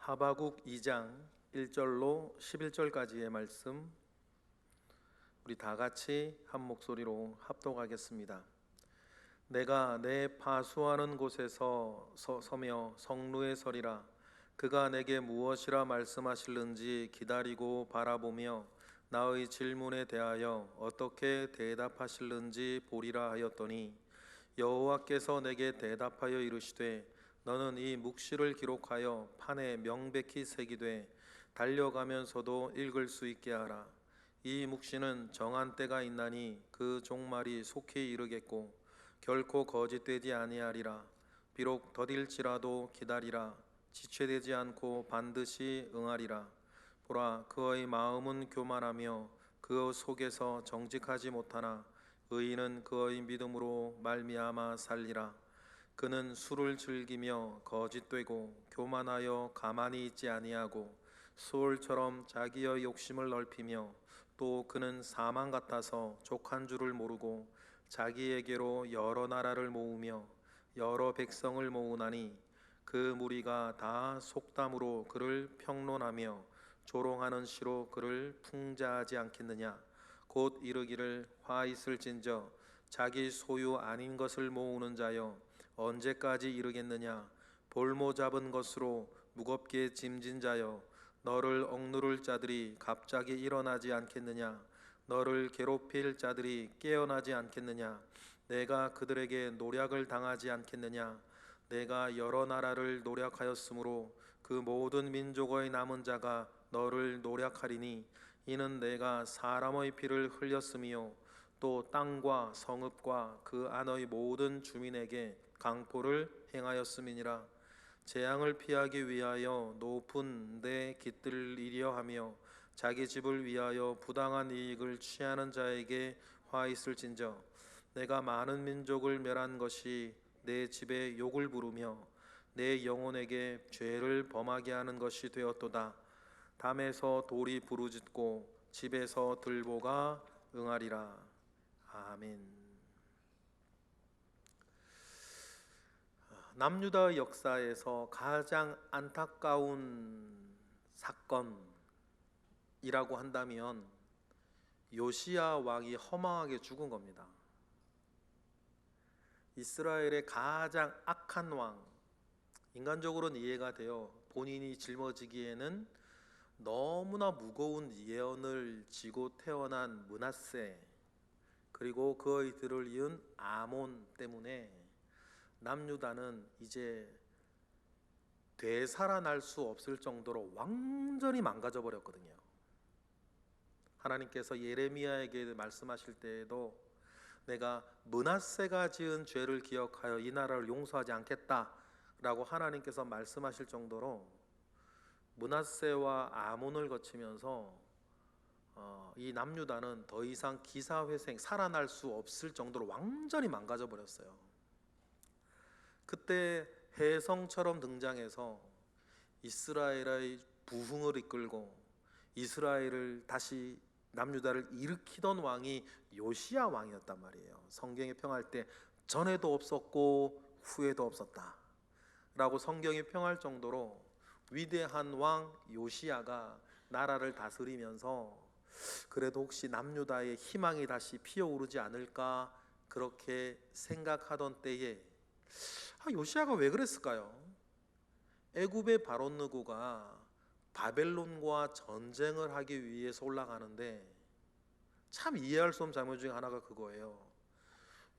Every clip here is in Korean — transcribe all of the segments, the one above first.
하바국 2장 1절로 11절까지의 말씀, 우리 다 같이 한 목소리로 합독하겠습니다. 내가 내 파수하는 곳에서 서며 성루에 서리라. 그가 내게 무엇이라 말씀하실는지 기다리고 바라보며 나의 질문에 대하여 어떻게 대답하실는지 보리라 하였더니, 여호와께서 내게 대답하여 이르시되, 너는 이 묵시를 기록하여 판에 명백히 새기되 달려가면서도 읽을 수 있게 하라. 이 묵시는 정한 때가 있나니 그 종말이 속히 이르겠고 결코 거짓되지 아니하리라. 비록 더딜지라도 기다리라. 지체되지 않고 반드시 응하리라. 보라, 그의 마음은 교만하며 그 속에서 정직하지 못하나 의인은 그의 믿음으로 말미암아 살리라. 그는 술을 즐기며 거짓되고 교만하여 가만히 있지 아니하고 수월처럼 자기의 욕심을 넓히며, 또 그는 사망 같아서 족한 줄을 모르고 자기에게로 여러 나라를 모으며 여러 백성을 모으나니, 그 무리가 다 속담으로 그를 평론하며 조롱하는 시로 그를 풍자하지 않겠느냐. 곧 이르기를, 화 있을진저 자기 소유 아닌 것을 모으는 자여 언제까지 이르겠느냐. 볼모 잡은 것으로 무겁게 짐진 자여, 너를 억누를 자들이 갑자기 일어나지 않겠느냐. 너를 괴롭힐 자들이 깨어나지 않겠느냐. 내가 그들에게 노략을 당하지 않겠느냐. 내가 여러 나라를 노략하였으므로 그 모든 민족의 남은 자가 너를 노략하리니, 이는 내가 사람의 피를 흘렸으며 또 땅과 성읍과 그 안의 모든 주민에게 강포를 행하였음이니라. 재앙을 피하기 위하여 높은 데 깃들이려 하며 자기 집을 위하여 부당한 이익을 취하는 자에게 화 있을진저, 내가 많은 민족을 멸한 것이 내 집에 욕을 부르며 내 영혼에게 죄를 범하게 하는 것이 되었도다. 담에서 돌이 부르짖고 집에서 들보가 응하리라. 아멘. 남유다 역사에서 가장 안타까운 사건이라고 한다면 요시야 왕이 허망하게 죽은 겁니다. 이스라엘의 가장 악한 왕, 인간적으로는 이해가 돼요. 본인이 짊어지기에는 너무나 무거운 예언을 지고 태어난 므낫세, 그리고 그의 들을 이은 아몬 때문에 남유다는 이제 되살아날 수 없을 정도로 완전히 망가져 버렸거든요. 하나님께서 예레미야에게 말씀하실 때에도 내가 므낫세가 지은 죄를 기억하여 이 나라를 용서하지 않겠다라고 하나님께서 말씀하실 정도로 므낫세와 아몬을 거치면서 이 남유다는 더 이상 기사회생, 살아날 수 없을 정도로 완전히 망가져 버렸어요. 그때 혜성처럼 등장해서 이스라엘의 부흥을 이끌고 이스라엘을 다시, 남유다를 일으키던 왕이 요시야 왕이었단 말이에요. 성경에 평할 때 전에도 없었고 후에도 없었다 라고 성경이 평할 정도로 위대한 왕 요시야가 나라를 다스리면서, 그래도 혹시 남유다의 희망이 다시 피어오르지 않을까 그렇게 생각하던 때에, 요시야가 왜 그랬을까요? 애굽의 바론 느고가 바벨론과 전쟁을 하기 위해서 올라가는데, 참 이해할 수 없는 장면 중에 하나가 그거예요.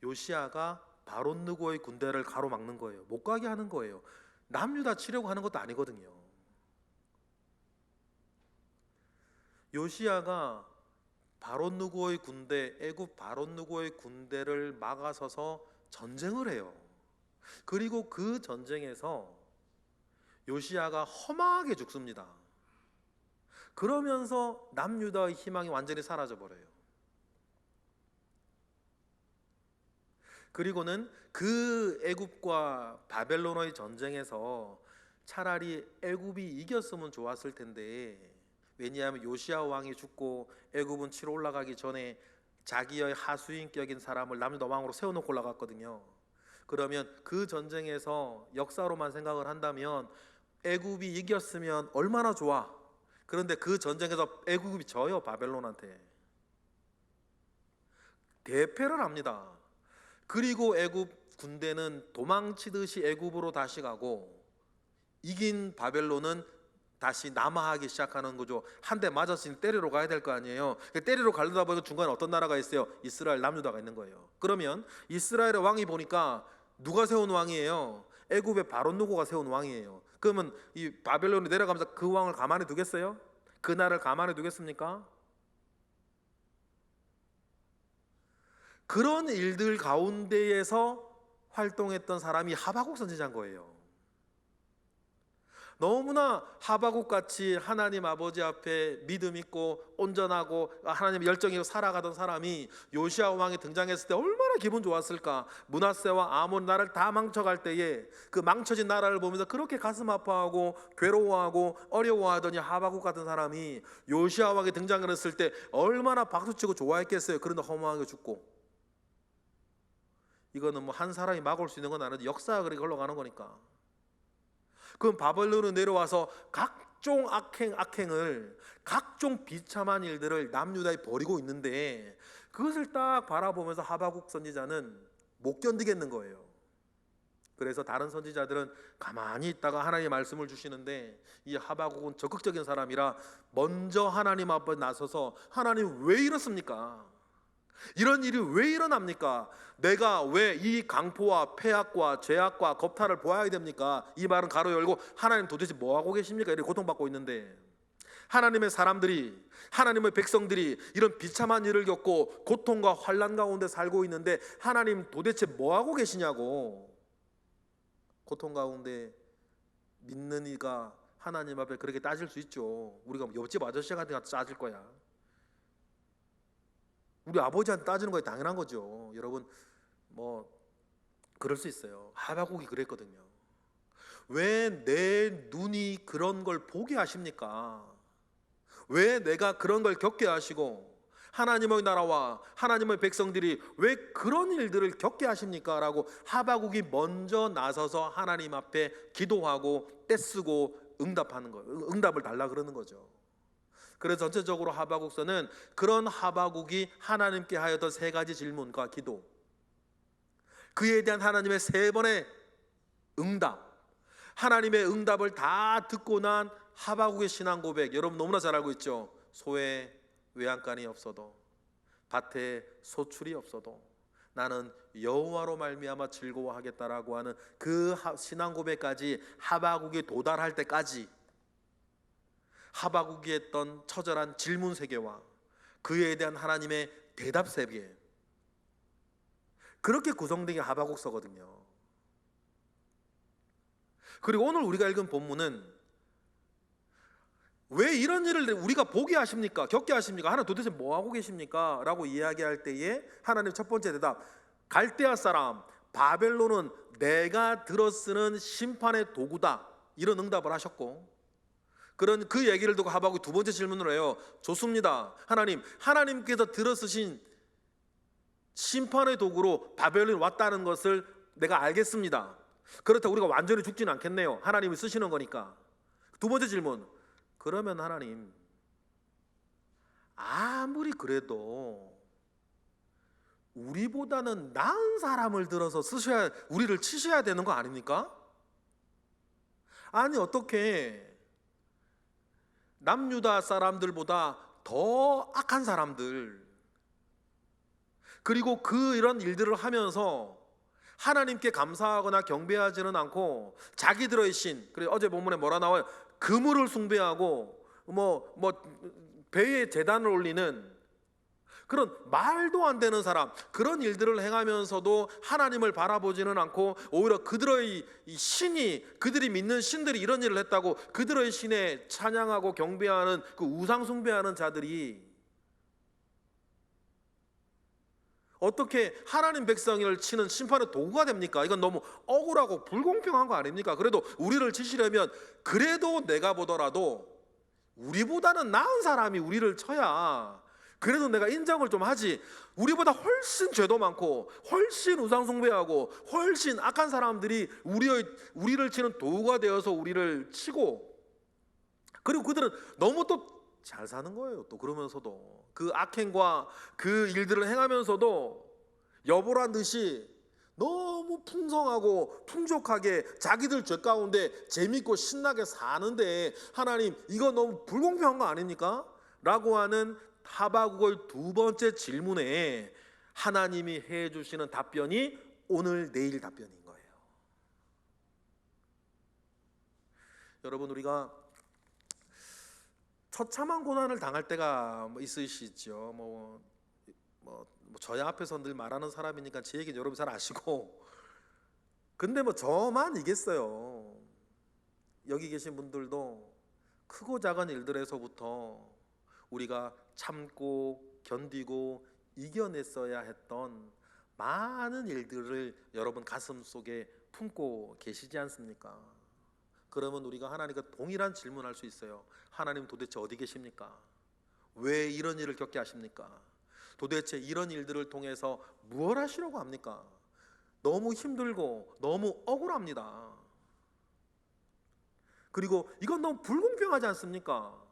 요시야가 바론 느고의 군대를 가로막는 거예요. 못 가게 하는 거예요. 남유다 치려고 하는 것도 아니거든요. 요시야가 바론 느고의 군대, 애굽 바론 느고의 군대를 막아서서 전쟁을 해요. 그리고 그 전쟁에서 요시야가 허망하게 죽습니다. 그러면서 남유다의 희망이 완전히 사라져 버려요. 그리고는 그 애굽과 바벨론의 전쟁에서 차라리 애굽이 이겼으면 좋았을 텐데, 왜냐하면 요시야 왕이 죽고 애굽은 치러 올라가기 전에 자기의 하수인격인 사람을 남유다 왕으로 세워놓고 올라갔거든요. 그러면 그 전쟁에서 역사로만 생각을 한다면 애굽이 이겼으면 얼마나 좋아. 그런데 그 전쟁에서 애굽이 져요. 바벨론한테 대패를 합니다. 그리고 애굽 군대는 도망치듯이 애굽으로 다시 가고 이긴 바벨론은 다시 남하하기 시작하는 거죠. 한 대 맞았으니 때리러 가야 될 거 아니에요. 때리러 가려다 보니까 중간에 어떤 나라가 있어요? 이스라엘 남유다가 있는 거예요. 그러면 이스라엘의 왕이 보니까 누가 세운 왕이에요? 애굽의 바론 누고가 세운 왕이에요. 그러면 이 바벨론이 내려가면서 그 왕을 가만히 두겠어요? 그 나라를 가만히 두겠습니까? 그런 일들 가운데에서 활동했던 사람이 하박국 선지자인 거예요. 너무나 하박국같이 하나님 아버지 앞에 믿음 있고 온전하고 하나님 열정이 살아가던 사람이 요시야 왕이 등장했을 때 얼마나 기분 좋았을까. 므낫세와 아몬 나라를 다 망쳐갈 때에 그 망쳐진 나라를 보면서 그렇게 가슴 아파하고 괴로워하고 어려워하더니 하박국 같은 사람이 요시야 왕이 등장을 했을 때 얼마나 박수치고 좋아했겠어요. 그런데 허무하게 죽고. 이거는 뭐 한 사람이 막을 수 있는 건 아닌데 역사가 그렇게 흘러가는 거니까. 그럼 바벨론으로 내려와서 각종 악행을 각종 비참한 일들을 남유다에 벌이고 있는데 그것을 딱 바라보면서 하박국 선지자는 못 견디겠는 거예요. 그래서 다른 선지자들은 가만히 있다가 하나님의 말씀을 주시는데 이 하박국은 적극적인 사람이라 먼저 하나님 앞에 나서서 하나님 왜 이렇습니까? 이런 일이 왜 일어납니까? 내가 왜 이 강포와 폐악과 죄악과 겁탈을 보아야 됩니까? 이 말은 가로 열고 하나님 도대체 뭐하고 계십니까? 이렇게 고통받고 있는데 하나님의 사람들이 하나님의 백성들이 이런 비참한 일을 겪고 고통과 환난 가운데 살고 있는데 하나님 도대체 뭐하고 계시냐고. 고통 가운데 믿는 이가 하나님 앞에 그렇게 따질 수 있죠. 우리가 옆집 아저씨한테 따질 거야. 우리 아버지한테 따지는 거에 당연한 거죠. 여러분 뭐 그럴 수 있어요. 하박국이 그랬거든요. 왜 내 눈이 그런 걸 보게 하십니까? 왜 내가 그런 걸 겪게 하시고 하나님의 나라와 하나님의 백성들이 왜 그런 일들을 겪게 하십니까? 라고 하박국이 먼저 나서서 하나님 앞에 기도하고 떼쓰고 응답하는 거예요. 응답을 달라 그러는 거죠. 그래서 전체적으로 하박국서는 그런 하박국이 하나님께 하였던 세 가지 질문과 기도, 그에 대한 하나님의 세 번의 응답, 하나님의 응답을 다 듣고 난 하박국의 신앙 고백, 여러분 너무나 잘 알고 있죠. 소에 외양간이 없어도 밭에 소출이 없어도 나는 여호와로 말미암아 즐거워하겠다라고 하는 그 신앙 고백까지 하박국이 도달할 때까지 하박국이 했던 처절한 질문 세계와 그에 대한 하나님의 대답 세계, 그렇게 구성된 게 하박국서거든요. 그리고 오늘 우리가 읽은 본문은 왜 이런 일을 우리가 보게 하십니까? 겪게 하십니까? 하나님 도대체 뭐 하고 계십니까? 라고 이야기할 때에 하나님 첫 번째 대답, 갈대아 사람 바벨론은 내가 들어쓰는 심판의 도구다, 이런 응답을 하셨고, 그런 그 얘기를 듣고 하박국이 두 번째 질문을 해요. 좋습니다. 하나님께서 들어쓰신 심판의 도구로 바벨론이 왔다는 것을 내가 알겠습니다. 그렇다고 우리가 완전히 죽지는 않겠네요. 하나님이 쓰시는 거니까. 두 번째 질문, 그러면 하나님 아무리 그래도 우리보다는 나은 사람을 들어서 쓰셔야, 우리를 치셔야 되는 거 아닙니까? 아니 어떻게 남유다 사람들보다 더 악한 사람들, 그리고 이런 일들을 하면서 하나님께 감사하거나 경배하지는 않고 자기들의 신, 그래 어제 본문에 뭐라 나와요? 그물을 숭배하고 배에 제단을 올리는 그런 말도 안 되는 사람, 그런 일들을 행하면서도 하나님을 바라보지는 않고 오히려 그들의 신이, 그들이 믿는 신들이 이런 일을 했다고 그들의 신에 찬양하고 경배하는 그 우상 숭배하는 자들이 어떻게 하나님 백성을 치는 심판의 도구가 됩니까? 이건 너무 억울하고 불공평한 거 아닙니까? 그래도 우리를 치시려면 그래도 내가 보더라도 우리보다는 나은 사람이 우리를 쳐야 그래도 내가 인정을 좀 하지. 우리보다 훨씬 죄도 많고 훨씬 우상 숭배하고 훨씬 악한 사람들이 우리를 치는 도구가 되어서 우리를 치고, 그리고 그들은 너무 또 잘 사는 거예요. 또 그러면서도 그 악행과 그 일들을 행하면서도 여보란 듯이 너무 풍성하고 풍족하게 자기들 죄 가운데 재밌고 신나게 사는데, 하나님 이거 너무 불공평한 거 아닙니까? 라고 하는 하바국의 두 번째 질문에 하나님이 해주시는 답변이 오늘 내일 답변인 거예요. 여러분, 우리가 처참한 고난을 당할 때가 있으시죠. 저희 앞에서 늘 말하는 사람이니까 제 얘기는 여러분 잘 아시고, 근데 저만이겠어요. 여기 계신 분들도 크고 작은 일들에서부터 우리가 참고 견디고 이겨냈어야 했던 많은 일들을 여러분 가슴 속에 품고 계시지 않습니까? 그러면 우리가 하나님과 동일한 질문할 수 있어요. 하나님 도대체 어디 계십니까? 왜 이런 일을 겪게 하십니까? 도대체 이런 일들을 통해서 무엇 하시려고 합니까? 너무 힘들고 너무 억울합니다. 그리고 이건 너무 불공평하지 않습니까?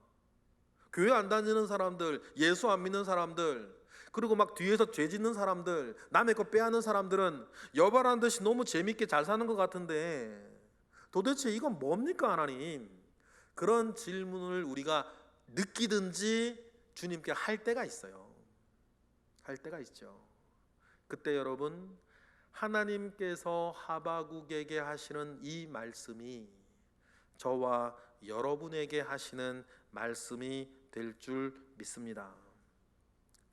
교회 안 다니는 사람들, 예수 안 믿는 사람들, 그리고 막 뒤에서 죄 짓는 사람들, 남의 거 빼앗는 사람들은 여바라는 듯이 너무 재밌게 잘 사는 것 같은데 도대체 이건 뭡니까, 하나님? 그런 질문을 우리가 느끼든지 주님께 할 때가 있어요. 할 때가 있죠. 그때 여러분, 하나님께서 하바국에게 하시는 이 말씀이 저와 여러분에게 하시는 말씀이 될 줄 믿습니다.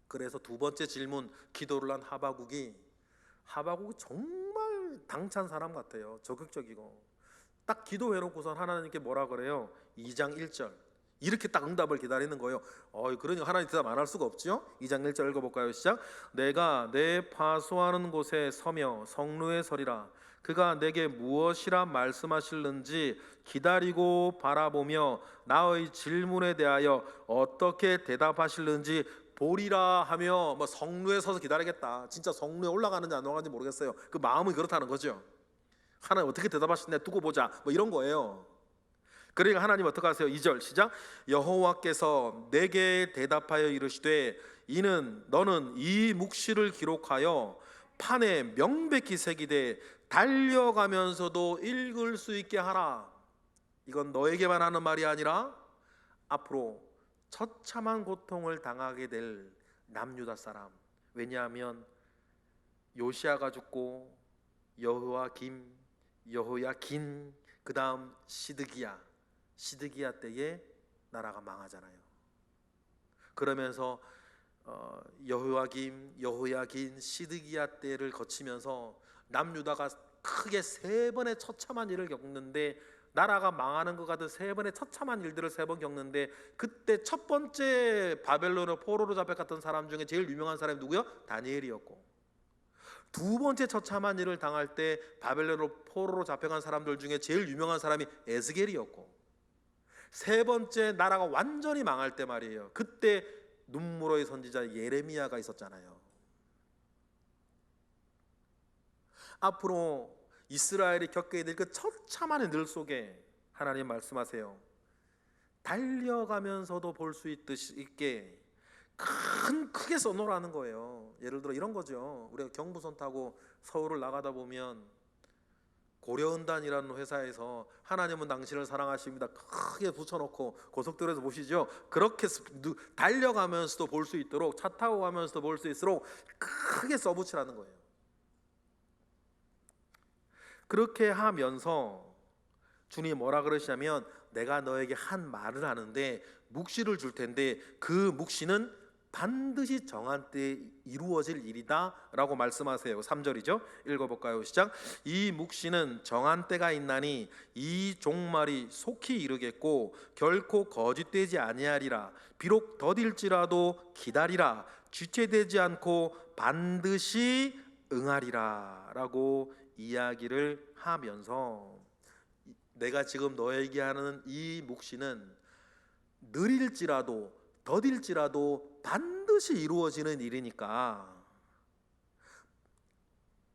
그래서 두 번째 질문, 기도를 한 하바국이 정말 당찬 사람 같아요. 적극적이고 딱 기도해놓고선 하나님께 뭐라 그래요? 2장 1절 이렇게 딱 응답을 기다리는 거예요. 그러니까 하나님 대답 안 할 수가 없죠. 2장 1절 읽어볼까요? 시작. 내가 내 파수하는 곳에 서며 성루에 서리라. 그가 내게 무엇이라 말씀하실는지 기다리고 바라보며 나의 질문에 대하여 어떻게 대답하실는지 보리라 하며, 성루에 서서 기다리겠다. 진짜 성루에 올라가는지 안 올라가는지 모르겠어요. 그 마음이 그렇다는 거죠. 하나님 어떻게 대답하시냐 두고 보자, 이런 거예요. 그러니까 하나님 어떻게 하세요? 2절 시작. 여호와께서 내게 대답하여 이르시되 너는 이 묵시를 기록하여 판에 명백히 새기되 달려가면서도 읽을 수 있게 하라. 이건 너에게만 하는 말이 아니라 앞으로 처참한 고통을 당하게 될 남유다 사람, 왜냐하면 요시아가 죽고 여호야긴, 그 다음 시드기야 때에 나라가 망하잖아요. 그러면서 여호야긴, 시드기야 때를 거치면서 남유다가 크게 세 번의 처참한 일을 겪는데, 나라가 망하는 것 같은 세 번의 처참한 일들을 세 번 겪는데, 그때 첫 번째 바벨론의 포로로 잡혀갔던 사람 중에 제일 유명한 사람이 누구요? 다니엘이었고, 두 번째 처참한 일을 당할 때 바벨론으로 포로로 잡혀간 사람들 중에 제일 유명한 사람이 에스겔이었고, 세 번째 나라가 완전히 망할 때 말이에요. 그때 눈물의 선지자 예레미야가 있었잖아요. 앞으로 이스라엘이 겪게 될 그 처참한 일 속에 하나님 말씀하세요. 달려가면서도 볼 수 있게 크게 써놓으라는 거예요. 예를 들어 이런 거죠. 우리가 경부선 타고 서울을 나가다 보면 고려은단이라는 회사에서 하나님은 당신을 사랑하십니다 크게 붙여놓고 고속도로에서 보시죠. 그렇게 달려가면서도 볼 수 있도록, 차 타고 가면서도 볼 수 있도록 크게 써붙이라는 거예요. 그렇게 하면서 주님이 뭐라 그러시냐면, 내가 너에게 한 말을 하는데 묵시를 줄 텐데 그 묵시는 반드시 정한 때에 이루어질 일이다 라고 말씀하세요. 3절이죠. 읽어볼까요? 시작. 이 묵시는 정한 때가 있나니 이 종말이 속히 이르겠고 결코 거짓되지 아니하리라. 비록 더딜지라도 기다리라. 지체되지 않고 반드시 응하리라 라고 이야기를 하면서, 내가 지금 너에게 하는 이 묵시는 느릴지라도 더딜지라도 반드시 반드시 이루어지는 일이니까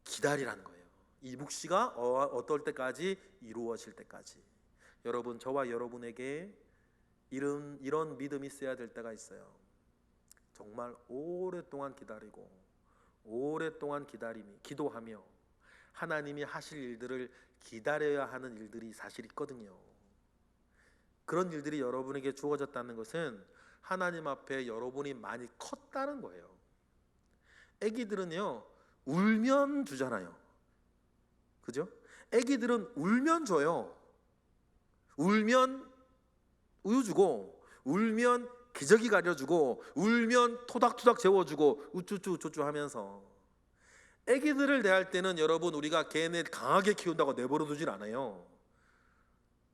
기다리라는 거예요. 이 묵시가 어떨 때까지? 이루어질 때까지. 여러분, 저와 여러분에게 이런 믿음이 있어야 될 때가 있어요. 정말 오랫동안 기다리고 오랫동안 기도하며 하나님이 하실 일들을 기다려야 하는 일들이 사실 있거든요. 그런 일들이 여러분에게 주어졌다는 것은 하나님 앞에 여러분이 많이 컸다는 거예요. 애기들은요, 울면 주잖아요. 그죠? 애기들은 울면 줘요. 울면 우유 주고, 울면 기저귀 가려주고, 울면 토닥토닥 재워주고, 우쭈쭈 하면서. 애기들을 대할 때는 여러분, 우리가 걔네 강하게 키운다고 내버려 두질 않아요.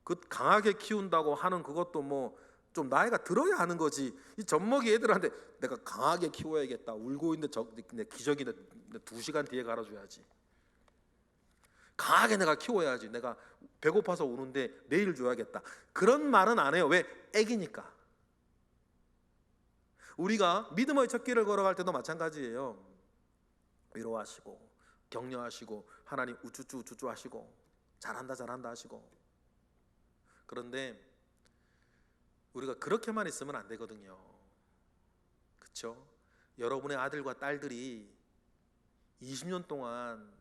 그 강하게 키운다고 하는 그것도 뭐 좀 나이가 들어야 하는 거지. 이 젖먹이 애들한테 내가 강하게 키워야겠다, 울고 있는데 내 기저귀 2시간 뒤에 갈아줘야지, 강하게 내가 키워야지, 내가 배고파서 우는데 내일 줘야겠다, 그런 말은 안 해요. 왜? 애기니까. 우리가 믿음의 첫 길을 걸어갈 때도 마찬가지예요. 위로하시고 격려하시고 하나님 우쭈쭈 하시고 잘한다 하시고. 그런데 우리가 그렇게만 있으면 안 되거든요. 그렇죠? 여러분의 아들과 딸들이 20년 동안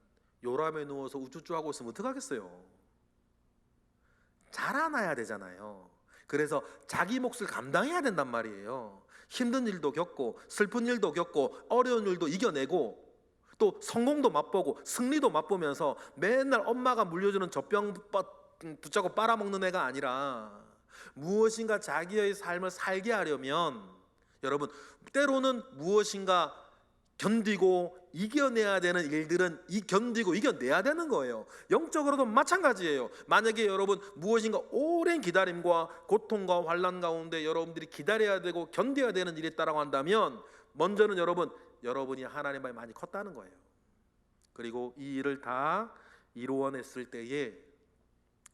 요람에 누워서 우쭈쭈 하고 있으면 어떡하겠어요? 자라나야 되잖아요. 그래서 자기 몫을 감당해야 된단 말이에요. 힘든 일도 겪고 슬픈 일도 겪고 어려운 일도 이겨내고 또 성공도 맛보고 승리도 맛보면서 맨날 엄마가 물려주는 젖병 붙잡고 빨아먹는 애가 아니라 무엇인가 자기의 삶을 살게 하려면 여러분, 때로는 무엇인가 견디고 이겨내야 되는 일들은 견디고 이겨내야 되는 거예요. 영적으로도 마찬가지예요. 만약에 여러분 무엇인가 오랜 기다림과 고통과 환난 가운데 여러분들이 기다려야 되고 견뎌야 되는 일이 있다고 한다면 먼저는 여러분이 하나님 앞에 많이 컸다는 거예요. 그리고 이 일을 다 이루어냈을 때에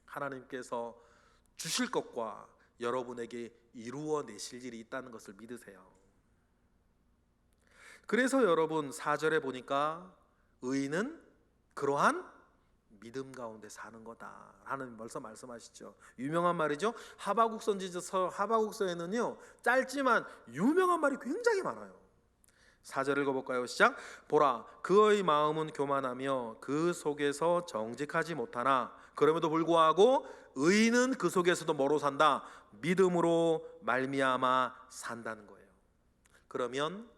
하나님께서 주실 것과 여러분에게 이루어내실 일이 있다는 것을 믿으세요. 그래서 여러분 4절에 보니까 의인은 그러한 믿음 가운데 사는 거다 하는 벌써 말씀하시죠. 유명한 말이죠. 하바국 선지서 하바국서에는요, 짧지만 유명한 말이 굉장히 많아요. 4절 읽어볼까요? 시작. 보라, 그의 마음은 교만하며 그 속에서 정직하지 못하나 그럼에도 불구하고 의인은 그 속에서도 뭐로 산다? 믿음으로 말미암아 산다는 거예요. 그러면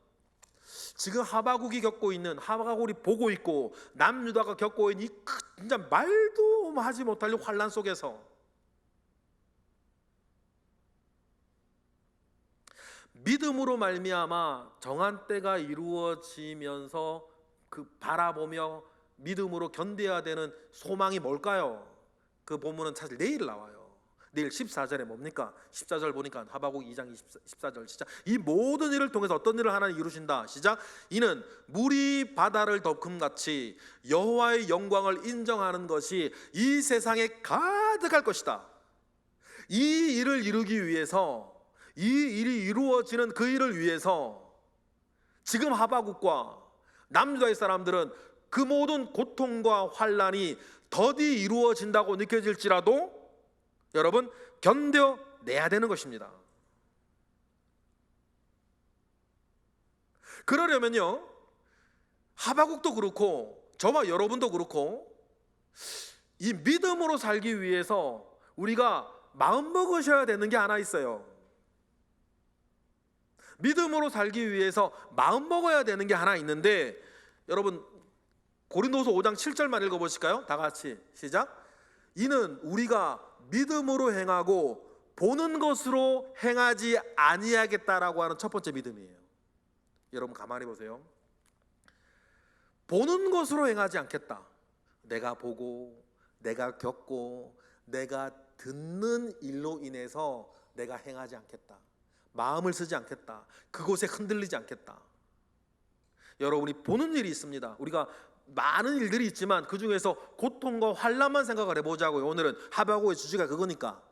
지금 하바국이 겪고 있는, 하바국이 보고 있고 남유다가 겪고 있는 이 진짜 말도 하지 못할 환난 속에서 믿음으로 말미암아 정한 때가 이루어지면서 그 바라보며 믿음으로 견뎌야 되는 소망이 뭘까요? 그 본문은 사실 내일 나와요. 내일 14절에 뭡니까? 14절 보니까 하바국 2장 14절 시작. 이 모든 일을 통해서 어떤 일을 하나님 이루신다. 시작. 이는 물이 바다를 덮음같이 여호와의 영광을 인정하는 것이 이 세상에 가득할 것이다. 이 일을 이루기 위해서, 이 일이 이루어지는 그 일을 위해서 지금 하바국과 남유다의 사람들은 그 모든 고통과 환난이 더디 이루어진다고 느껴질지라도 여러분 견뎌내야 되는 것입니다. 그러려면요, 하바국도 그렇고 저와 여러분도 그렇고 이 믿음으로 살기 위해서 우리가 마음 먹으셔야 되는 게 하나 있어요. 믿음으로 살기 위해서 마음 먹어야 되는 게 하나 있는데, 여러분 고린도서 5장 7절만 읽어보실까요? 다 같이 시작. 이는 우리가 믿음으로 행하고 보는 것으로 행하지 아니하겠다라고 하는 첫 번째 믿음이에요. 여러분 가만히 보세요. 보는 것으로 행하지 않겠다. 내가 보고 내가 겪고 내가 듣는 일로 인해서 내가 행하지 않겠다. 마음을 쓰지 않겠다. 그곳에 흔들리지 않겠다. 여러분이 보는 일이 있습니다. 우리가 많은 일들이 있지만 그 중에서 고통과 환난만 생각을 해보자고요. 오늘은 하바국의 주제가 그거니까.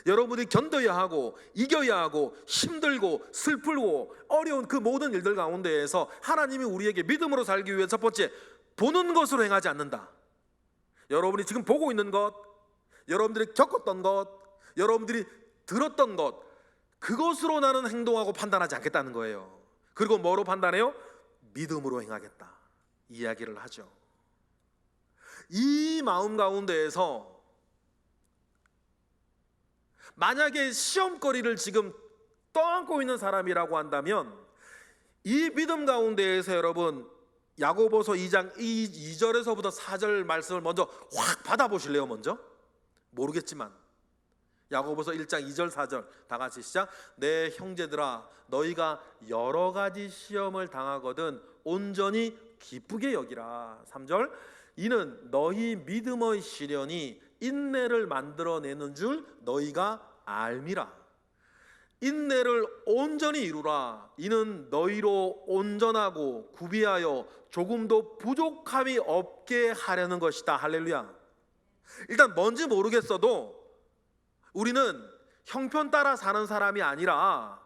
여러분이 견뎌야 하고 이겨야 하고 힘들고 슬프고 어려운 그 모든 일들 가운데에서 하나님이 우리에게 믿음으로 살기 위해 첫 번째, 보는 것으로 행하지 않는다. 여러분이 지금 보고 있는 것, 여러분들이 겪었던 것, 여러분들이 들었던 것, 그것으로 나는 행동하고 판단하지 않겠다는 거예요. 그리고 뭐로 판단해요? 믿음으로 행하겠다, 이야기를 하죠. 이 마음 가운데에서 만약에 시험거리를 지금 떠안고 있는 사람이라고 한다면, 이 믿음 가운데에서 여러분 야고보서 2장 2절에서부터 4절 말씀을 먼저 확 받아보실래요? 먼저? 모르겠지만 야고보서 1장 2절 4절 다 같이 시작. 내 형제들아, 너희가 여러 가지 시험을 당하거든 온전히 기쁘게 여기라. 3절, 이는 너희 믿음의 시련이 인내를 만들어내는 줄 너희가 알미라. 인내를 온전히 이루라. 이는 너희로 온전하고 구비하여 조금도 부족함이 없게 하려는 것이다. 할렐루야. 일단 뭔지 모르겠어도 우리는 형편 따라 사는 사람이 아니라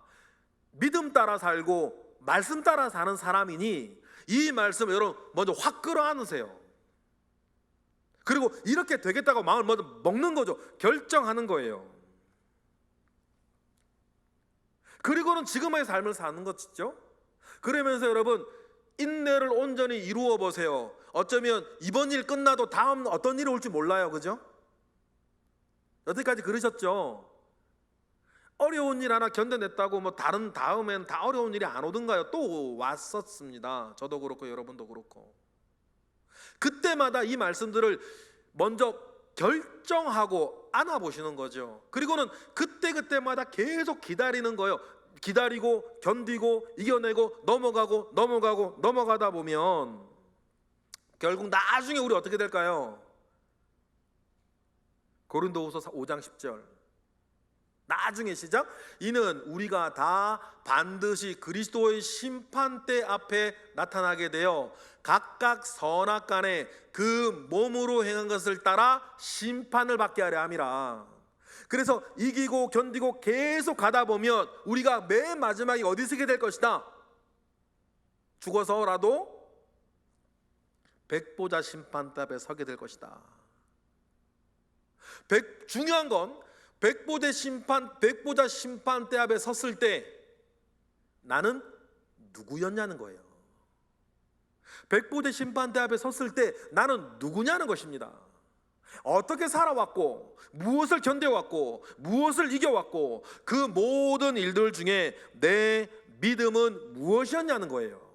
믿음 따라 살고 말씀 따라 사는 사람이니, 이 말씀 여러분 먼저 확 끌어안으세요. 그리고 이렇게 되겠다고 마음을 먼저 먹는 거죠. 결정하는 거예요. 그리고는 지금의 삶을 사는 것이죠. 그러면서 여러분 인내를 온전히 이루어 보세요. 어쩌면 이번 일 끝나도 다음 어떤 일이 올지 몰라요. 그죠? 여태까지 그러셨죠? 어려운 일 하나 견뎌냈다고 뭐 다음엔 다 어려운 일이 안 오던가요? 또 왔었습니다. 저도 그렇고 여러분도 그렇고. 그때마다 이 말씀들을 먼저 결정하고 안아보시는 거죠. 그리고는 그때마다 계속 기다리는 거예요. 기다리고 견디고 이겨내고 넘어가다 보면 결국 나중에 우리 어떻게 될까요? 고린도후서 5장 10절 나중에 시작. 이는 우리가 다 반드시 그리스도의 심판대 앞에 나타나게 되어 각각 선악간에 그 몸으로 행한 것을 따라 심판을 받게 하려 함이라. 그래서 이기고 견디고 계속 가다 보면 우리가 맨 마지막에 어디 서게 될 것이다? 죽어서라도 백보자 심판대 앞에 서게 될 것이다. 중요한 건 백보자 심판대 앞에 섰을 때 나는 누구였냐는 거예요. 백보자 심판대 앞에 섰을 때 나는 누구냐는 것입니다. 어떻게 살아왔고 무엇을 견뎌왔고 무엇을 이겨왔고 그 모든 일들 중에 내 믿음은 무엇이었냐는 거예요.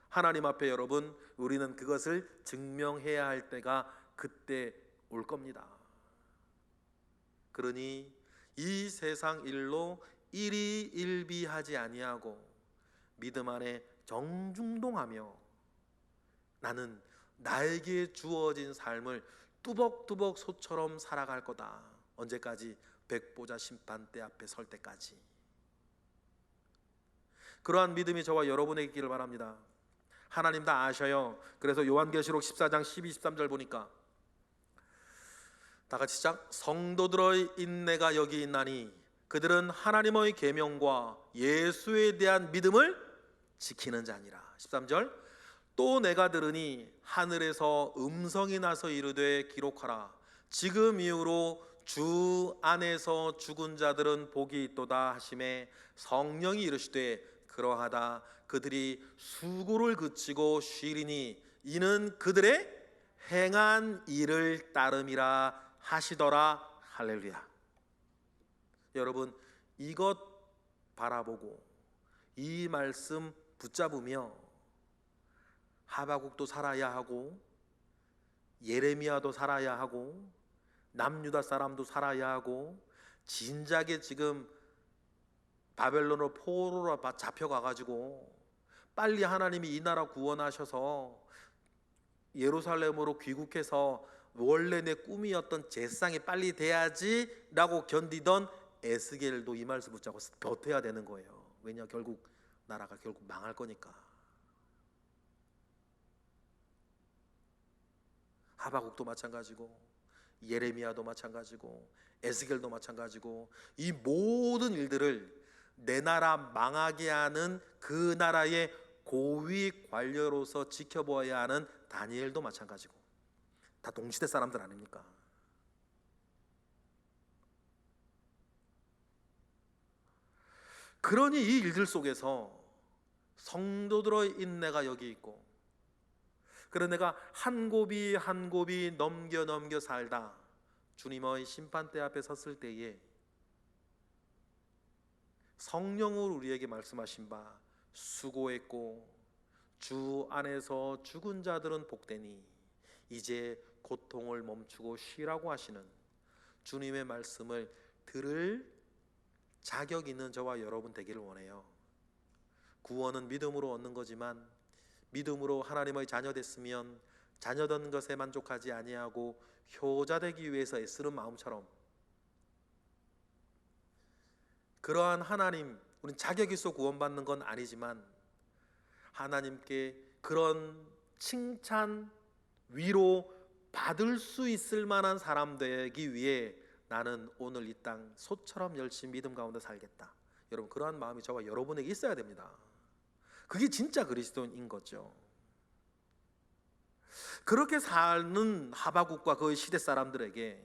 하나님 앞에 여러분 우리는 그것을 증명해야 할 때가 그때 올 겁니다. 그러니 이 세상 일로 일희일비하지 아니하고 믿음 안에 정중동하며 나는 나에게 주어진 삶을 뚜벅뚜벅 소처럼 살아갈 거다. 언제까지? 백보자 심판대 앞에 설 때까지. 그러한 믿음이 저와 여러분에게 있기를 바랍니다. 하나님 다 아셔요. 그래서 요한계시록 14장 12, 13절 보니까 다 같이 시작. 성도들의 인내가 여기 있나니 그들은 하나님의 계명과 예수에 대한 믿음을 지키는 자니라. 13절. 또 내가 들으니 하늘에서 음성이 나서 이르되 기록하라. 지금 이후로 주 안에서 죽은 자들은 복이 있도다 하시매 성령이 이르시되 그러하다. 그들이 수고를 그치고 쉬리니 이는 그들의 행한 일을 따름이라 하시더라. 할렐루야. 여러분 이것 바라보고 이 말씀 붙잡으며 하바국도 살아야 하고 예레미야도 살아야 하고 남유다 사람도 살아야 하고 진작에 지금 바벨론으로 포로로 잡혀가가지고 빨리 하나님이 이 나라 구원하셔서 예루살렘으로 귀국해서 원래 내 꿈이었던 제상이 빨리 돼야지 라고 견디던 에스겔도 이 말씀 붙잡고 버텨야 되는 거예요. 왜냐 결국 나라가 결국 망할 거니까. 하바국도 마찬가지고 예레미야도 마찬가지고 에스겔도 마찬가지고 이 모든 일들을 내 나라 망하게 하는 그 나라의 고위 관료로서 지켜보아야 하는 다니엘도 마찬가지고 다 동시대 사람들 아닙니까? 그러니 이 일들 속에서 성도들의 인내가 여기 있고, 그래 내가 한 곱이 한 곱이 넘겨 살다 주님의 심판대 앞에 섰을 때에 성령으로 우리에게 말씀하신 바 수고했고 주 안에서 죽은 자들은 복되니 이제 고통을 멈추고 쉬라고 하시는 주님의 말씀을 들을 자격 있는 저와 여러분 되기를 원해요. 구원은 믿음으로 얻는 거지만 믿음으로 하나님의 자녀 됐으면 자녀된 것에 만족하지 아니하고 효자 되기 위해서 애쓰는 마음처럼, 그러한 하나님, 우리는 자격 있어 구원받는 건 아니지만 하나님께 그런 칭찬, 위로 받을 수 있을 만한 사람 되기 위해 나는 오늘 이 땅 소처럼 열심히 믿음 가운데 살겠다. 여러분, 그러한 마음이 저와 여러분에게 있어야 됩니다. 그게 진짜 그리스도인인 거죠. 그렇게 사는 하박국과 그의 시대 사람들에게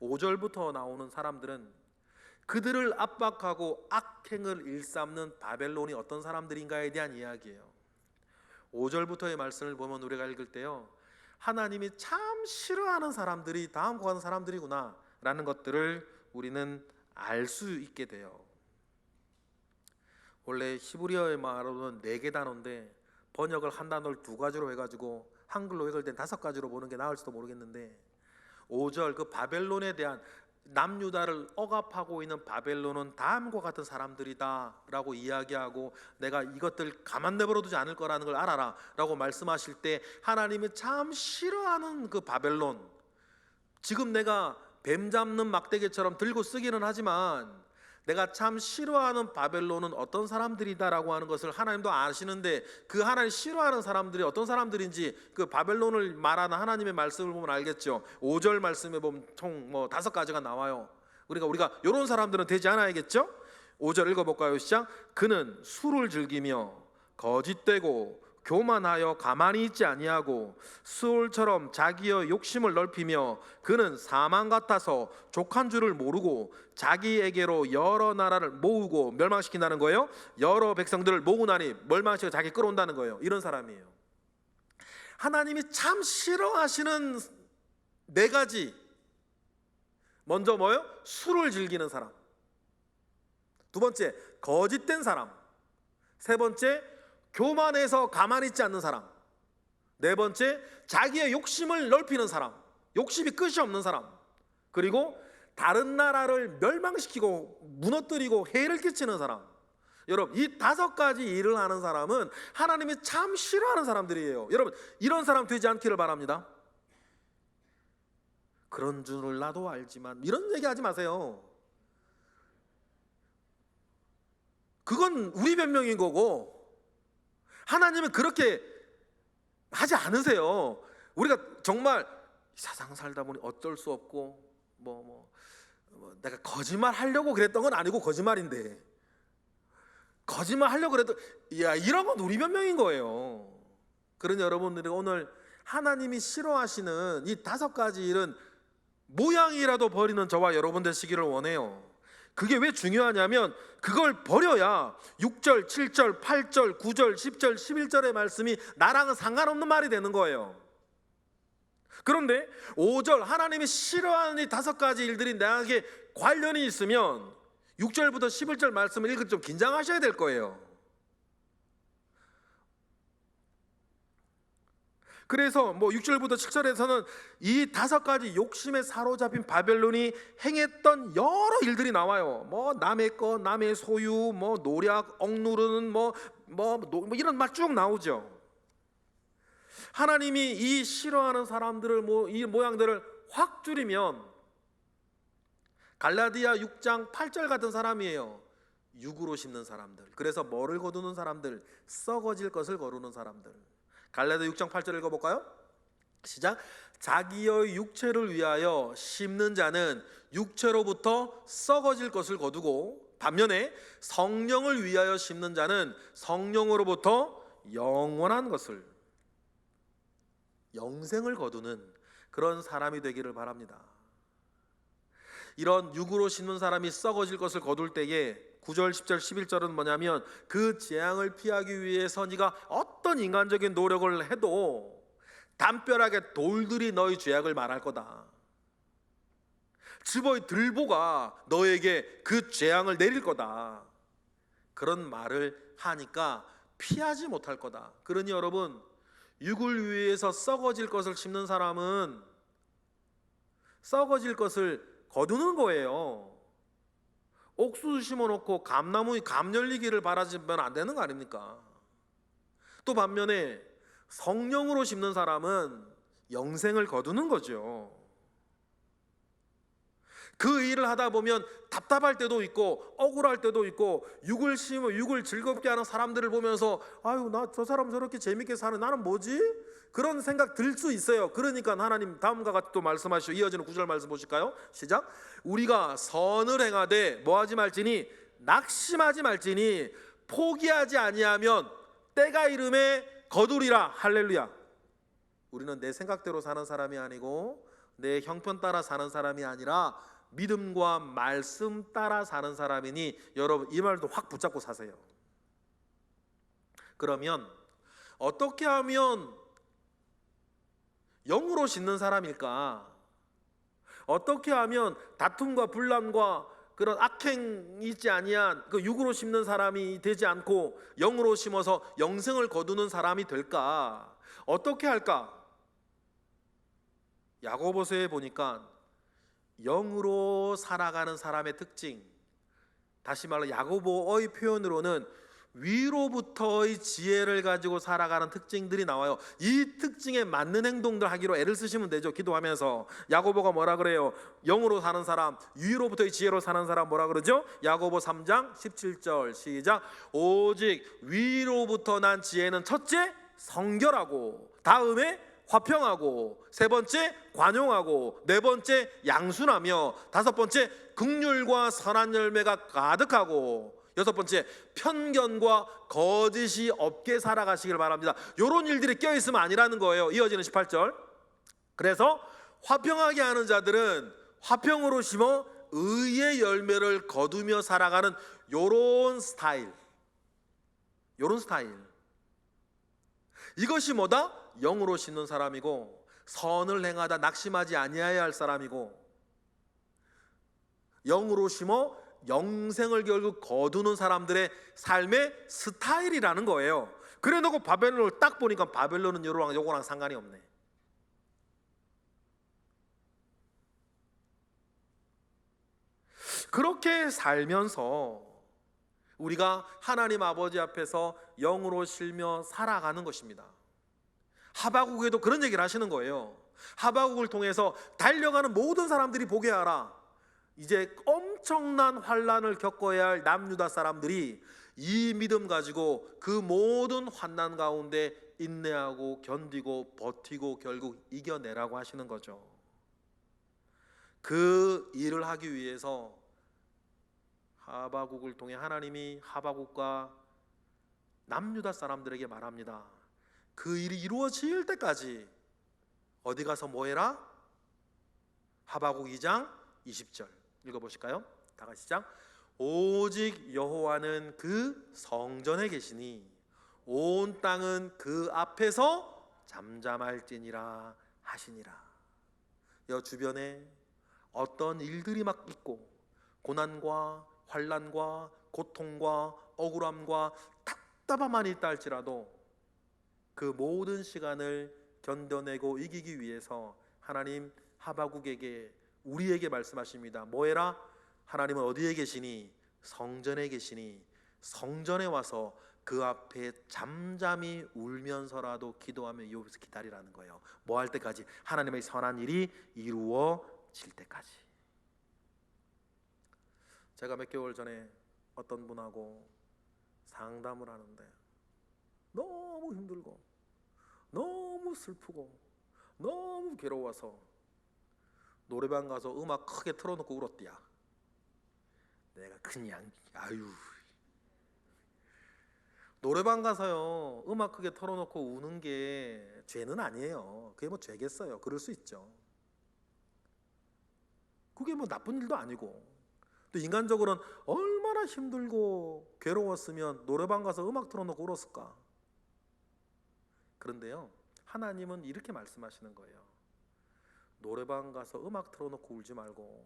5절부터 나오는 사람들은 그들을 압박하고 악행을 일삼는 바벨론이 어떤 사람들인가에 대한 이야기예요. 5절부터의 말씀을 보면 우리가 읽을 때요, 하나님이 참 싫어하는 사람들이 다음과 같은 사람들이구나 라는 것들을 우리는 알 수 있게 돼요. 원래 히브리어의 말로는 4개 단어인데 번역을 한 단어를 2가지로 해가지고 한글로 읽을 땐 5가지로 보는 게 나을지도 모르겠는데, 5절 그 바벨론에 대한, 남유다를 억압하고 있는 바벨론은 다음과 같은 사람들이다 라고 이야기하고 내가 이것들 가만 내버려 두지 않을 거라는 걸 알아라 라고 말씀하실 때 하나님이 참 싫어하는 그 바벨론, 지금 내가 뱀 잡는 막대기처럼 들고 쓰기는 하지만 내가 참 싫어하는 바벨론은 어떤 사람들이다라고 하는 것을 하나님도 아시는데, 그 하나님 싫어하는 사람들이 어떤 사람들인지 그 바벨론을 말하는 하나님의 말씀을 보면 알겠죠. 5절 말씀에 보면 총 5가지가 나와요. 우리가 이런 사람들은 되지 않아야겠죠. 5절 읽어볼까요? 시작. 그는 술을 즐기며 거짓되고 교만하여 가만히 있지 아니하고 수올처럼 자기의 욕심을 넓히며 그는 사망 같아서 족한 줄을 모르고 자기에게로 여러 나라를 모으고 멸망시킨다는 거예요. 여러 백성들을 모으고 나니 멸망시켜 자기 끌어온다는 거예요. 이런 사람이에요. 하나님이 참 싫어하시는 4가지. 먼저 뭐예요? 술을 즐기는 사람. 2번째, 거짓된 사람. 3번째, 교만해서 가만히 있지 않는 사람. 4번째, 자기의 욕심을 넓히는 사람, 욕심이 끝이 없는 사람. 그리고 다른 나라를 멸망시키고 무너뜨리고 해를 끼치는 사람. 여러분, 이 5가지 일을 하는 사람은 하나님이 참 싫어하는 사람들이에요. 여러분, 이런 사람 되지 않기를 바랍니다. 그런 줄을 나도 알지만, 이런 얘기 하지 마세요. 그건 우리 변명인 거고 하나님은 그렇게 하지 않으세요. 우리가 정말 세상 살다 보니 어쩔 수 없고 내가 거짓말 하려고 그랬던 건 아니고 거짓말인데, 거짓말 하려고 그래도 이런 건 우리 변명인 거예요. 그러니 여러분들이 오늘 하나님이 싫어하시는 이 5가지 일은 모양이라도 버리는 저와 여러분 되시기를 원해요. 그게 왜 중요하냐면 그걸 버려야 6절, 7절, 8절, 9절, 10절, 11절의 말씀이 나랑은 상관없는 말이 되는 거예요. 그런데 5절, 하나님이 싫어하는 이 5가지 일들이 나에게 관련이 있으면 6절부터 11절 말씀을 읽을 때 좀 긴장하셔야 될 거예요. 그래서 6절부터 7절에서는 이 5가지 욕심에 사로잡힌 바벨론이 행했던 여러 일들이 나와요. 남의 거, 남의 소유, 노략, 억누르는 이런 말 쭉 나오죠. 하나님이 이 싫어하는 사람들을 이 모양들을 확 줄이면 갈라디아 6장 8절 같은 사람이에요. 육으로 심는 사람들. 그래서 뭐를 거두는 사람들? 썩어질 것을 거두는 사람들. 갈라디아 6장 8절 읽어볼까요? 시작. 자기의 육체를 위하여 심는 자는 육체로부터 썩어질 것을 거두고, 반면에 성령을 위하여 심는 자는 성령으로부터 영원한 것을, 영생을 거두는 그런 사람이 되기를 바랍니다. 이런 육으로 심는 사람이 썩어질 것을 거둘 때에 9절, 10절, 11절은 뭐냐면, 그 재앙을 피하기 위해서 네가 어떤 인간적인 노력을 해도 담벼락에 돌들이 너희 죄악을 말할 거다. 즙의 들보가 너에게 그 재앙을 내릴 거다. 그런 말을 하니까 피하지 못할 거다. 그러니 여러분, 육을 위해서 썩어질 것을 심는 사람은 썩어질 것을 거두는 거예요. 옥수수 심어놓고 감 열리기를 바라지면 안 되는 거 아닙니까? 또 반면에 성령으로 심는 사람은 영생을 거두는 거죠. 그 일을 하다 보면 답답할 때도 있고 억울할 때도 있고, 육을 즐겁게 하는 사람들을 보면서 아유, 나 저 사람 저렇게 재밌게 사는 나는 뭐지? 그런 생각 들 수 있어요. 그러니까 하나님 다음과 같이 또 말씀하시죠. 이어지는 9절 말씀 보실까요? 시작. 우리가 선을 행하되 뭐하지 말지니, 낙심하지 말지니, 포기하지 아니하면 때가 이름에 거두리라. 할렐루야. 우리는 내 생각대로 사는 사람이 아니고 내 형편 따라 사는 사람이 아니라 믿음과 말씀 따라 사는 사람이니, 여러분 이 말도 확 붙잡고 사세요. 그러면 어떻게 하면 영으로 짓는 사람일까? 어떻게 하면 다툼과 분란과 그런 악행이 있지 아니한 그 육으로 심는 사람이 되지 않고 영으로 심어서 영생을 거두는 사람이 될까? 어떻게 할까? 야고보서에 보니까 영으로 살아가는 사람의 특징, 다시 말로 야고보의 표현으로는 위로부터의 지혜를 가지고 살아가는 특징들이 나와요. 이 특징에 맞는 행동들 하기로 애를 쓰시면 되죠. 기도하면서. 야고보가 뭐라 그래요? 영으로 사는 사람, 위로부터의 지혜로 사는 사람 뭐라 그러죠? 야고보 3장 17절 시작. 오직 위로부터 난 지혜는 첫째 성결하고, 다음에 화평하고, 세 번째 관용하고, 네 번째 양순하며, 다섯 번째 긍휼과 선한 열매가 가득하고, 여섯 번째 편견과 거짓이 없게 살아가시길 바랍니다. 이런 일들이 껴있으면 아니라는 거예요. 이어지는 18절. 그래서 화평하게 하는 자들은 화평으로 심어 의의 열매를 거두며 살아가는 요런 스타일. 이것이 뭐다? 영으로 심는 사람이고, 선을 행하다 낙심하지 아니하여야 할 사람이고, 영으로 심어 영생을 결국 거두는 사람들의 삶의 스타일이라는 거예요. 그래 놓고 바벨론을 딱 보니까 바벨론은 요거랑 상관이 없네. 그렇게 살면서 우리가 하나님 아버지 앞에서 영으로 실며 살아가는 것입니다. 하바국에도 그런 얘기를 하시는 거예요. 하바국을 통해서 달려가는 모든 사람들이 보게 하라. 이제 엄청난 환난을 겪어야 할 남유다 사람들이 이 믿음 가지고 그 모든 환난 가운데 인내하고 견디고 버티고 결국 이겨내라고 하시는 거죠. 그 일을 하기 위해서 하바국을 통해 하나님이 하바국과 남유다 사람들에게 말합니다. 그 일이 이루어질 때까지 어디 가서 뭐 해라? 하바국 2장 20절 읽어보실까요? 다 같이 시작. 오직 여호와는 그 성전에 계시니 온 땅은 그 앞에서 잠잠할지니라 하시니라. 여 주변에 어떤 일들이 막 있고 고난과 환난과 고통과 억울함과 답답함만 있다 할지라도 그 모든 시간을 견뎌내고 이기기 위해서 하나님 하바국에게, 우리에게 말씀하십니다. 뭐해라? 하나님은 어디에 계시니? 성전에 계시니 성전에 와서 그 앞에 잠잠히 울면서라도 기도하며 여기서 기다리라는 거예요. 뭐 할 때까지? 하나님의 선한 일이 이루어질 때까지. 제가 몇 개월 전에 어떤 분하고 상담을 하는데 너무 힘들고 너무 슬프고 너무 괴로워서 노래방 가서 음악 크게 틀어놓고 울었디야. 내가 그냥 노래방 가서요 음악 크게 틀어놓고 우는 게 죄는 아니에요. 그게 뭐 죄겠어요. 그럴 수 있죠. 그게 뭐 나쁜 일도 아니고, 또 인간적으로는 얼마나 힘들고 괴로웠으면 노래방 가서 음악 틀어놓고 울었을까. 그런데요 하나님은 이렇게 말씀하시는 거예요. 노래방 가서 음악 틀어놓고 울지 말고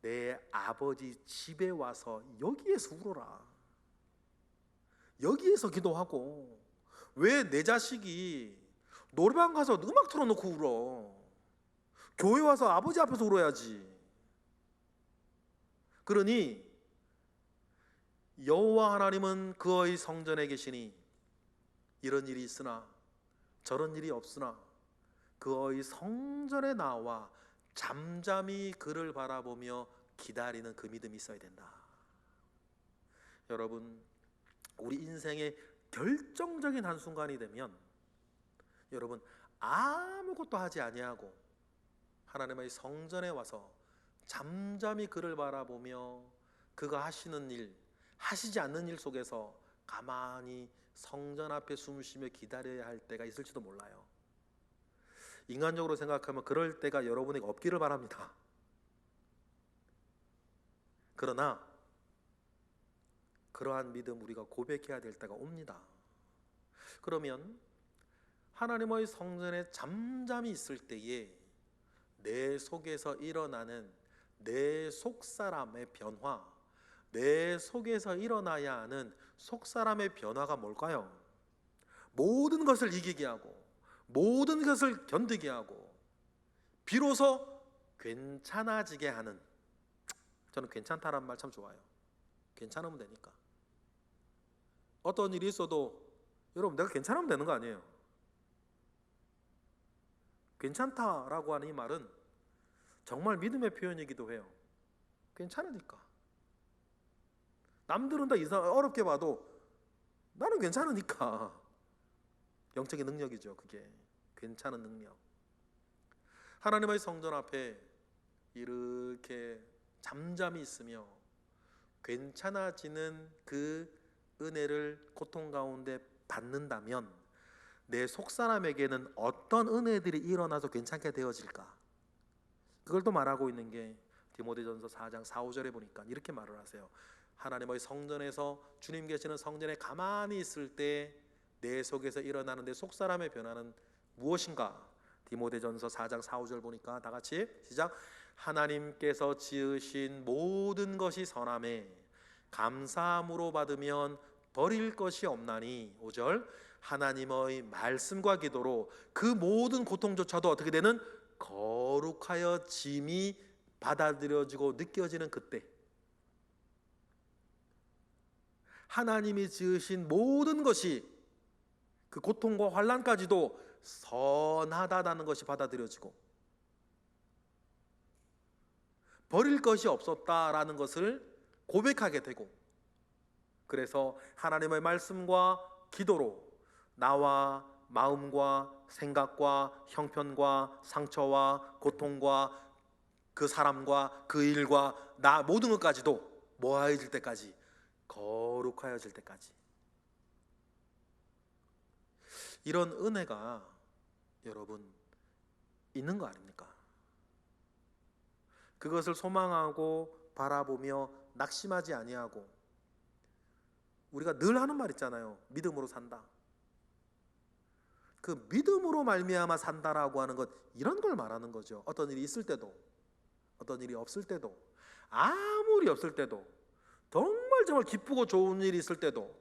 내 아버지 집에 와서 여기에서 울어라. 여기에서 기도하고. 왜 내 자식이 노래방 가서 음악 틀어놓고 울어? 교회 와서 아버지 앞에서 울어야지. 그러니 여호와 하나님은 그의 성전에 계시니 이런 일이 있으나 저런 일이 없으나 그의 성전에 나와 잠잠히 그를 바라보며 기다리는 그 믿음이 있어야 된다. 여러분, 우리 인생의 결정적인 한순간이 되면 여러분 아무것도 하지 아니하고 하나님의 성전에 와서 잠잠히 그를 바라보며 그가 하시는 일, 하시지 않는 일 속에서 가만히 성전 앞에 숨 쉬며 기다려야 할 때가 있을지도 몰라요. 인간적으로 생각하면 그럴 때가 여러분에게 없기를 바랍니다. 그러나 그러한 믿음 우리가 고백해야 될 때가 옵니다. 그러면 하나님의 성전에 잠잠히 있을 때에 내 속에서 일어나는 내 속사람의 변화, 내 속에서 일어나야 하는 속사람의 변화가 뭘까요? 모든 것을 이기게 하고 모든 것을 견디게 하고 비로소 괜찮아지게 하는, 저는 괜찮다라는 말 참 좋아요. 괜찮으면 되니까. 어떤 일이 있어도 여러분 내가 괜찮으면 되는 거 아니에요. 괜찮다라고 하는 이 말은 정말 믿음의 표현이기도 해요. 괜찮으니까. 남들은 다 어렵게 봐도 나는 괜찮으니까. 영적인 능력이죠. 그게 괜찮은 능력. 하나님의 성전 앞에 이렇게 잠잠히 있으며 괜찮아지는 그 은혜를 고통 가운데 받는다면 내 속사람에게는 어떤 은혜들이 일어나서 괜찮게 되어질까? 그걸 또 말하고 있는 게 디모데전서 4장 4, 5절에 보니까 이렇게 말을 하세요. 하나님의 성전에서 주님 계시는 성전에 가만히 있을 때 내 속에서 일어나는 내 속사람의 변화는 무엇인가? 디모데전서 4장 4, 5절 보니까 다 같이 시작. 하나님께서 지으신 모든 것이 선함에 감사함으로 받으면 버릴 것이 없나니. 5절. 하나님의 말씀과 기도로 그 모든 고통조차도 어떻게 되는? 거룩하여 짐이 받아들여지고 느껴지는 그때, 하나님이 지으신 모든 것이 그 고통과 환난까지도 선하다는 것이 받아들여지고 버릴 것이 없었다라는 것을 고백하게 되고, 그래서 하나님의 말씀과 기도로 나와 마음과 생각과 형편과 상처와 고통과 그 사람과 그 일과 나 모든 것까지도 모아질 때까지, 거룩하여질 때까지, 이런 은혜가 여러분 있는 거 아닙니까? 그것을 소망하고 바라보며 낙심하지 아니하고, 우리가 늘 하는 말 있잖아요. 믿음으로 산다. 그 믿음으로 말미암아 산다라고 하는 것, 이런 걸 말하는 거죠. 어떤 일이 있을 때도, 어떤 일이 없을 때도, 아무리 없을 때도, 정말 기쁘고 좋은 일이 있을 때도,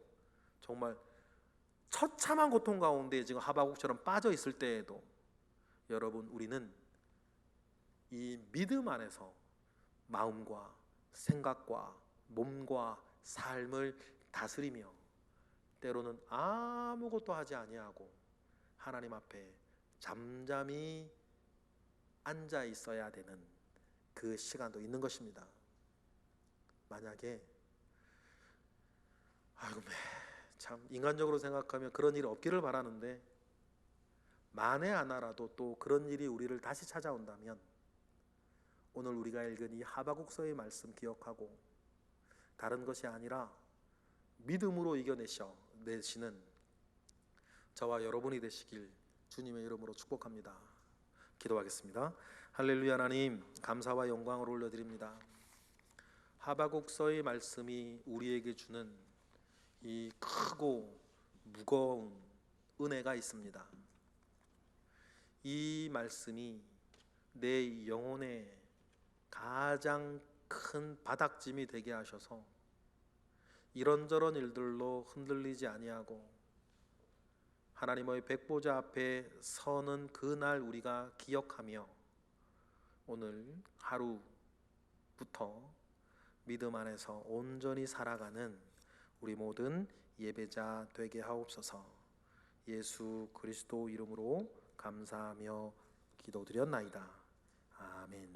정말 처참한 고통 가운데 지금 하바국처럼 빠져 있을 때에도 여러분 우리는 이 믿음 안에서 마음과 생각과 몸과 삶을 다스리며 때로는 아무것도 하지 아니하고 하나님 앞에 잠잠히 앉아 있어야 되는 그 시간도 있는 것입니다. 만약에 참 인간적으로 생각하면 그런 일이 없기를 바라는데 만에 하나라도 또 그런 일이 우리를 다시 찾아온다면 오늘 우리가 읽은 이 하바국서의 말씀 기억하고 다른 것이 아니라 믿음으로 이겨내시는 저와 여러분이 되시길 주님의 이름으로 축복합니다. 기도하겠습니다. 할렐루야. 하나님 감사와 영광을 올려드립니다. 하바국서의 말씀이 우리에게 주는 이 크고 무거운 은혜가 있습니다. 이 말씀이 내 영혼의 가장 큰 바닥짐이 되게 하셔서 이런저런 일들로 흔들리지 아니하고 하나님의 백보자 앞에 서는 그날 우리가 기억하며 오늘 하루부터 믿음 안에서 온전히 살아가는 우리 모든 예배자 되게 하옵소서. 예수 그리스도 이름으로 감사하며 기도드렸나이다. 아멘.